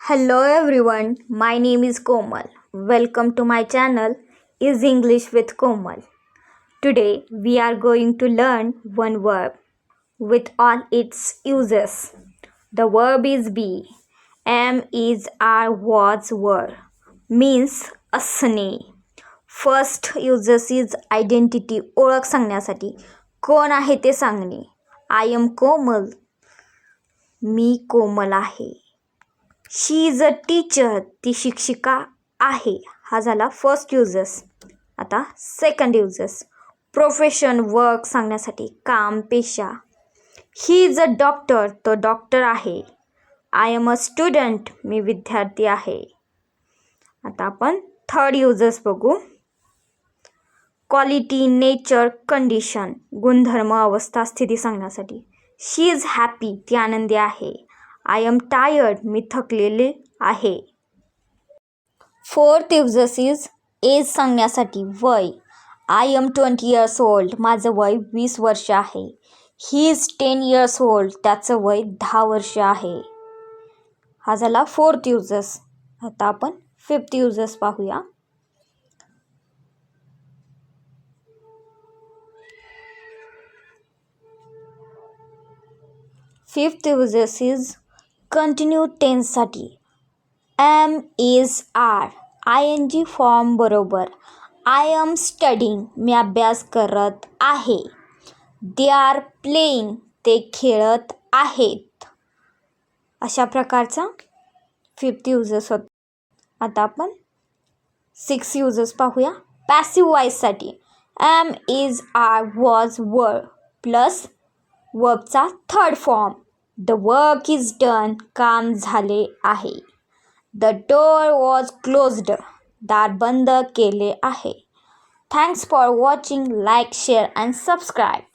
Hello everyone, my name is Komal. Welcome to my channel is English with Komal. Today we are going to learn one verb with all its uses. The verb is be. Am is are was were means असणे. First uses is identity ओळख सांगण्यासाठी कोण आहे ते सांगणे. I am कोमल मी कोमल आहे. शी is a teacher ती शिक्षिका आहे. हा झाला फर्स्ट युजेस. आता सेकंड युजेस प्रोफेशन वर्क सांगण्यासाठी काम पेशा. ही इज अ डॉक्टर तो डॉक्टर आहे. आय एम अ स्टुडंट मी विद्यार्थी आहे. आता आपण थर्ड युजेस बघू. क्वालिटी नेचर कंडिशन गुणधर्म अवस्था स्थिती सांगण्यासाठी. शी इज हॅपी ती आनंदी आहे. आय एम टायर्ड मी थकलेले आहे. फोर्थ युजेस इज एज सांगण्यासाठी वय. आय एम 20 years old माझं वय 20 वर्ष आहे. ही इज 10 years old त्याचं वय 10 वर्ष आहे. हा झाला फोर्थ युजेस. आता आपण फिफ्थ युजेस पाहूया. फिफ्थ युजेस इज कंटिन्यू टेन्ससाठी am is are I N G form बरोबर. आय एम स्टडिंग मी अभ्यास करत आहे. दे आर प्लेइंग ते खेळत आहेत. अशा प्रकारचा फिफ्थ युजेस होता. आता आपण सिक्स युजेस पाहूया. पॅसिव्ह वॉइससाठी am is are was were plus वर्बचा third form. The work is done काम झाले आहे. द डोअर वॉज क्लोज्ड दार बंद केले आहे. Thanks for watching. Like share and subscribe.